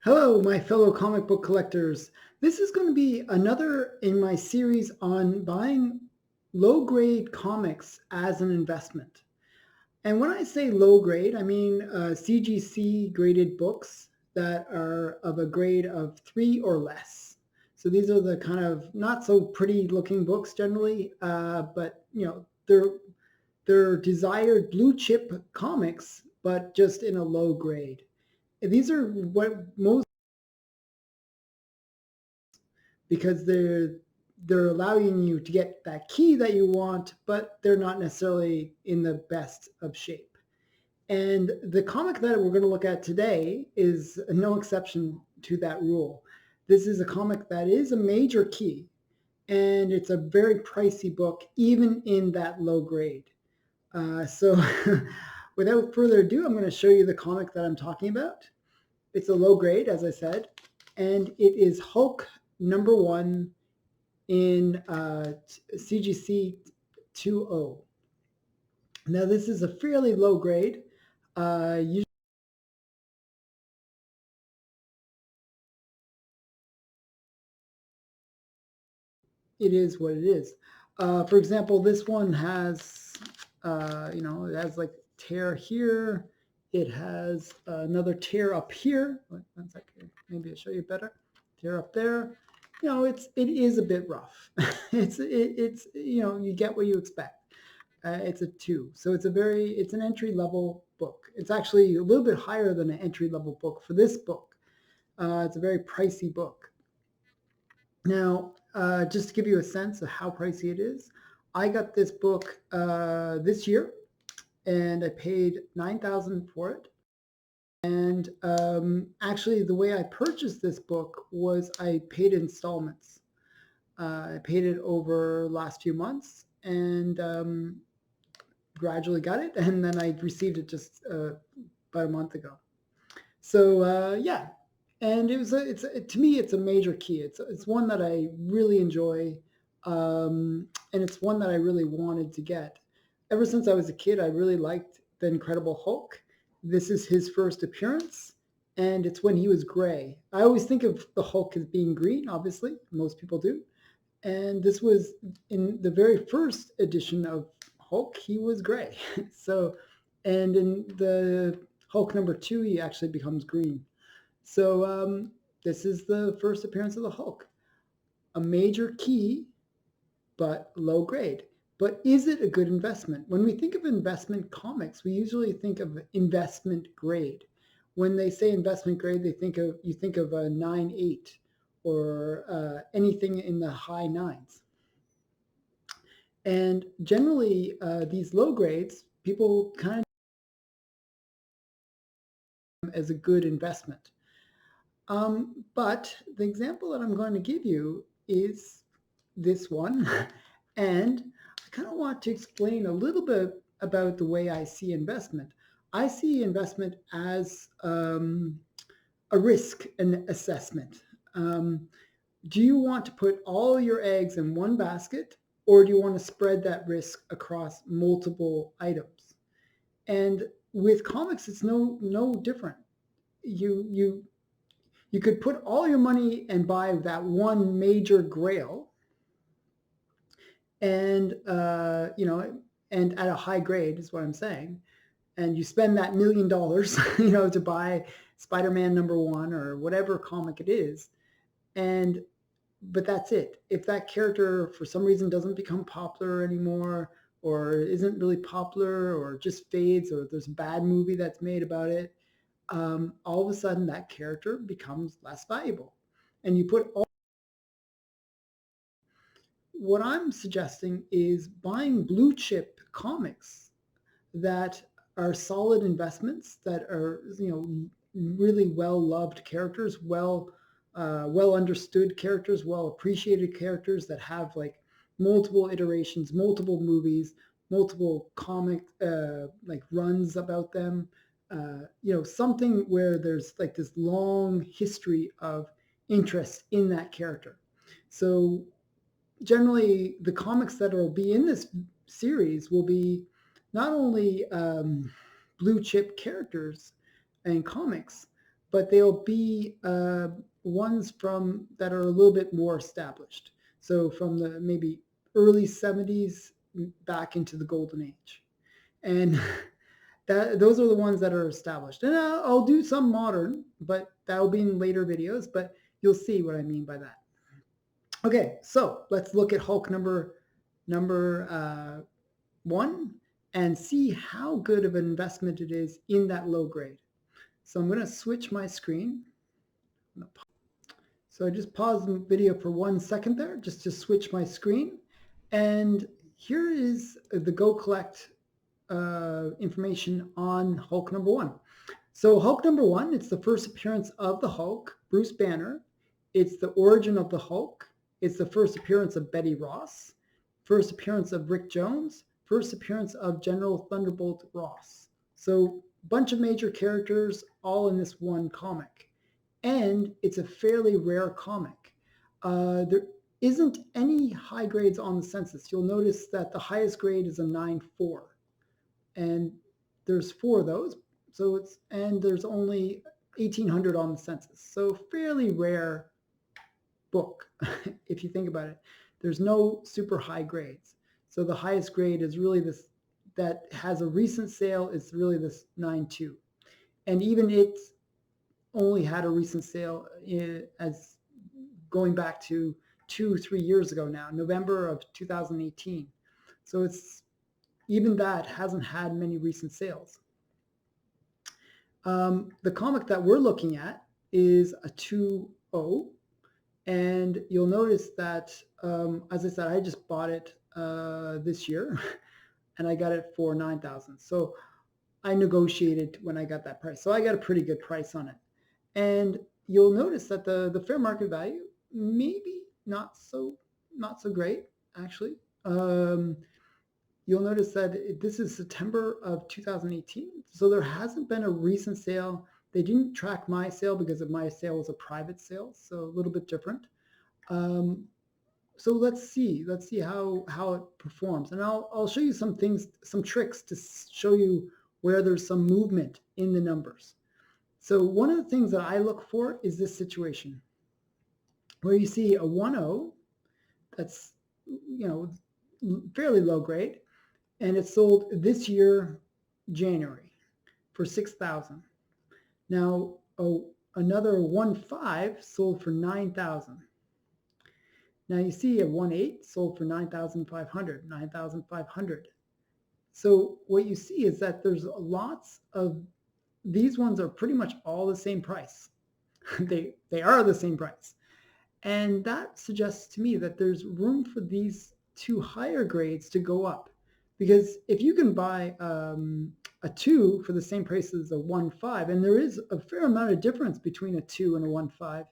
Hello, my fellow comic book collectors. This is going to be another in my series on buying low grade comics as an investment. And when I say low grade, I mean CGC graded books that are of a grade of 3 or less. So these are the kind of not so pretty looking books generally, but they're desired blue chip comics, but just in a low grade. These are what most because they're allowing you to get that key that you want, but they're not necessarily in the best of shape. And the comic that we're going to look at today is no exception to that rule. This is a comic that is a major key, and it's a very pricey book, even in that low grade. So without further ado, I'm going to show you the comic that I'm talking about. It's a low grade, as I said, and it is Hulk #1 in CGC 2.0. Now this is a fairly low grade. Usually it is what it is. For example, this one has, it has like tear here. It has another tear up here. One second, maybe I'll show you better. Tear up there. It is a bit rough. It's you get what you expect. It's a 2, so it's an entry level book. It's actually a little bit higher than an entry level book for this book. It's a very pricey book. Now, just to give you a sense of how pricey it is, I got this book this year, and I paid $9,000 for it. And actually, the way I purchased this book was I paid installments. I paid it over the last few months, and gradually got it, and then I received it just about a month ago. So yeah, and to me it's a major key. It's one that I really enjoy, and it's one that I really wanted to get. Ever since I was a kid, I really liked the Incredible Hulk. This is his first appearance, and it's when he was gray. I always think of the Hulk as being green, obviously, most people do. And this was in the very first edition of Hulk, he was gray. So, and in the Hulk #2, he actually becomes green. So this is the first appearance of the Hulk. A major key, but low grade. But is it a good investment? When we think of investment comics, we usually think of investment grade. When they say investment grade, you think of a 9.8 or anything in the high nines. And generally, these low grades, people kind of as a good investment. But the example that I'm going to give you is this one. And I kind of want to explain a little bit about the way I see investment. I see investment as a risk and assessment. Do you want to put all your eggs in one basket, or do you want to spread that risk across multiple items? And with comics, it's no different. You could put all your money and buy that one major grail, and and at a high grade is what I'm saying. And you spend that $1 million, to buy Spider-Man #1 or whatever comic it is, and but that's it. If that character for some reason doesn't become popular anymore, or isn't really popular, or just fades, or there's a bad movie that's made about it, all of a sudden that character becomes less valuable. And you put all. What I'm suggesting is buying blue chip comics that are solid investments, that are really well loved characters, well understood characters, well appreciated characters that have like multiple iterations, multiple movies, multiple comic like runs about them. Something where there's like this long history of interest in that character. So generally, the comics that will be in this series will be not only blue chip characters and comics, but they'll be ones from that are a little bit more established. So from the maybe early 70s back into the golden age. And those are the ones that are established. And I'll do some modern, but that will be in later videos, but you'll see what I mean by that. Okay, so let's look at Hulk number 1 and see how good of an investment it is in that low grade. So I'm going to switch my screen. So I just paused the video for 1 second there, just to switch my screen. And here is the Go Collect information on Hulk number 1. So Hulk number 1, it's the first appearance of the Hulk, Bruce Banner. It's the origin of the Hulk. It's the first appearance of Betty Ross, first appearance of Rick Jones, first appearance of General Thunderbolt Ross. So a bunch of major characters all in this one comic. And it's a fairly rare comic. There isn't any high grades on the census. You'll notice that the highest grade is a 9.4. And there's 4 of those. And there's only 1,800 on the census. So fairly rare book, if you think about it. There's no super high grades. So the highest grade is really this, that has a recent sale, is really this 9.2. And even it only had a recent sale as going back to 2-3 years ago now, November of 2018. So it's, even that hasn't had many recent sales. The comic that we're looking at is a 2.0, and you'll notice that, as I said, I just bought it this year, and I got it for $9,000. So I negotiated when I got that price. So I got a pretty good price on it. And you'll notice that the fair market value, maybe not so great, actually. You'll notice that this is September of 2018, so there hasn't been a recent sale. They didn't track my sale because my sale was a private sale, so a little bit different. So let's see how it performs, and I'll show you some things, some tricks to show you where there's some movement in the numbers. So one of the things that I look for is this situation where you see a 1.0 that's, fairly low grade, and it sold this year, January, for $6,000. Now, another 1.5 sold for $9,000. Now you see a 1.8 sold for $9,500. So what you see is that there's lots of, these ones are pretty much all the same price. They are the same price. And that suggests to me that there's room for these 2 higher grades to go up. Because if you can buy a 2 for the same price as a 1.5, and there is a fair amount of difference between a 2 and a 1.5,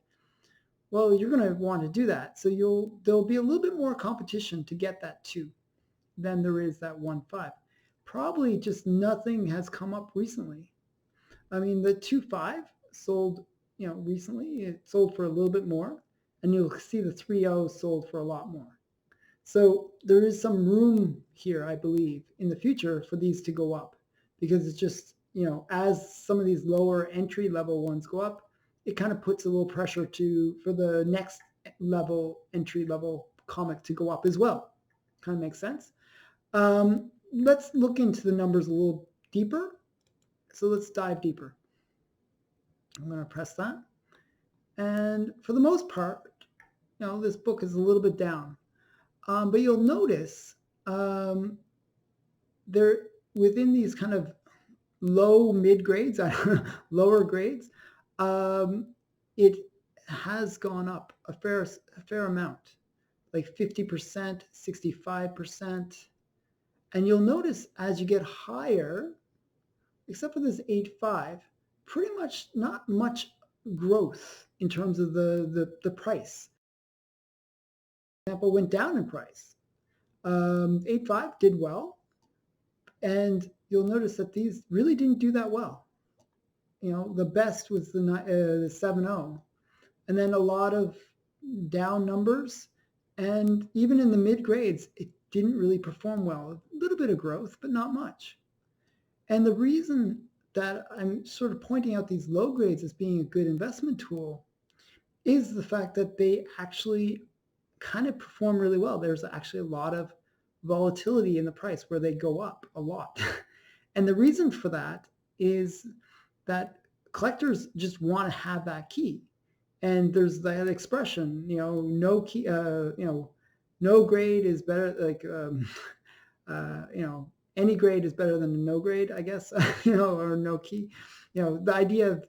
well, you're going to want to do that. So there'll be a little bit more competition to get that 2 than there is that 1.5. Probably just nothing has come up recently. I mean, the 2.5 sold, recently. It sold for a little bit more, and you'll see the 3.0 sold for a lot more. So there is some room here, I believe, in the future for these to go up, because it's just, as some of these lower entry level ones go up, it kind of puts a little pressure for the next level, entry level comic to go up as well. Kind of makes sense. Let's look into the numbers a little deeper. So let's dive deeper. I'm going to press that. And for the most part, this book is a little bit down. But you'll notice there, within these kind of low mid grades, lower grades, it has gone up a fair amount, like 50%, 65%. And you'll notice as you get higher, except for this 8.5, pretty much not much growth in terms of the price. For example, went down in price. 8.5 did well, and you'll notice that these really didn't do that well. The best was the 7.0, and then a lot of down numbers, and even in the mid grades, it didn't really perform well. A little bit of growth, but not much. And the reason that I'm sort of pointing out these low grades as being a good investment tool is the fact that they actually kind of perform really well. There's actually a lot of volatility in the price where they go up a lot. And the reason for that is that collectors just want to have that key. And there's that expression, no key, no grade is better, like, any grade is better than no grade, I guess, or no key. The idea of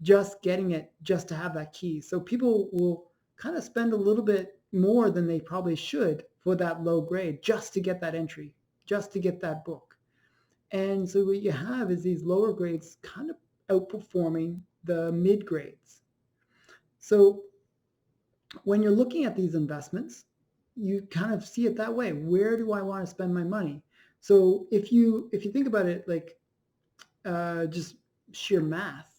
just getting it just to have that key. So people will kind of spend a little bit more than they probably should for that low grade just to get that entry, just to get that book. And so what you have is these lower grades kind of outperforming the mid grades. So when you're looking at these investments, you kind of see it that way. Where do I want to spend my money? So if you think about it like just sheer math,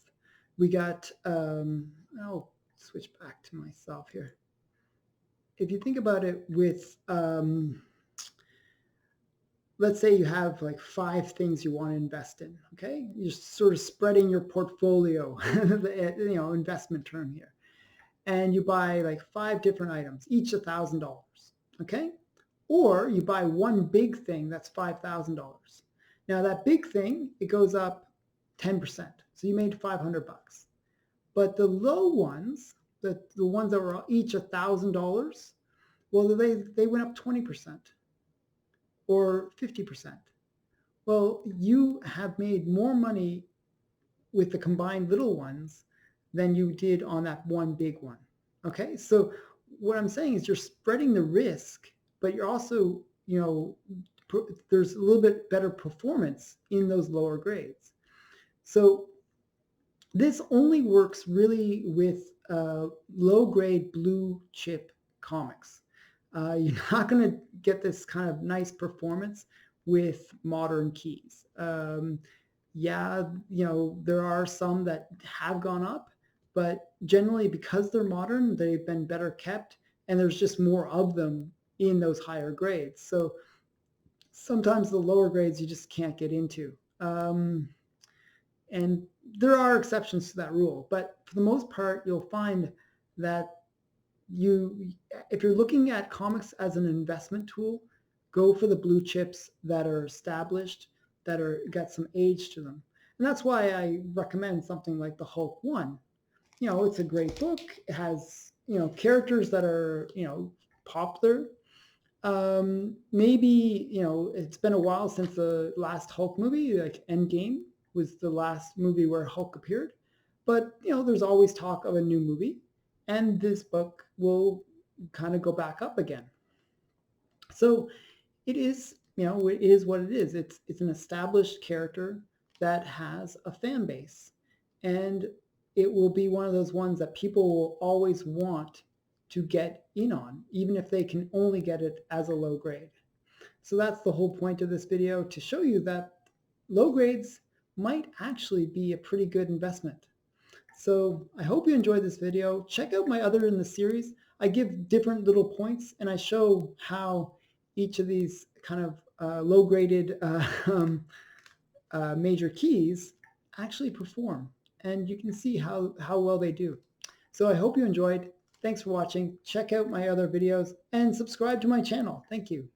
we got, I'll switch back to myself here. If you think about it with, let's say you have like 5 things you want to invest in, okay? You're sort of spreading your portfolio, investment term here. And you buy like 5 different items, each $1,000, okay? Or you buy one big thing that's $5,000. Now that big thing, it goes up 10%. So you made $500. But the low ones, the ones that were each $1,000, well, they went up 20% or 50%. Well, you have made more money with the combined little ones than you did on that one big one. Okay, so what I'm saying is you're spreading the risk, but you're also, there's a little bit better performance in those lower grades. So this only works really with low grade blue chip comics. You're not going to get this kind of nice performance with modern keys. Yeah, there are some that have gone up, but generally because they're modern, they've been better kept, and there's just more of them in those higher grades. So sometimes the lower grades you just can't get into. And there are exceptions to that rule, but for the most part, you'll find that if you're looking at comics as an investment tool, go for the blue chips that are established, that got some age to them. And that's why I recommend something like the Hulk 1. It's a great book. It has, characters that are, popular. Maybe, it's been a while since the last Hulk movie, like Endgame was the last movie where Hulk appeared. But, there's always talk of a new movie. And this book will kind of go back up again. So it is, it is what it is. It's an established character that has a fan base. And it will be one of those ones that people will always want to get in on, even if they can only get it as a low grade. So that's the whole point of this video, to show you that low grades might actually be a pretty good investment. So I hope you enjoyed this video. Check out my other in the series. I give different little points and I show how each of these kind of low graded major keys actually perform. And you can see how well they do. So I hope you enjoyed. Thanks for watching. Check out my other videos and subscribe to my channel. Thank you.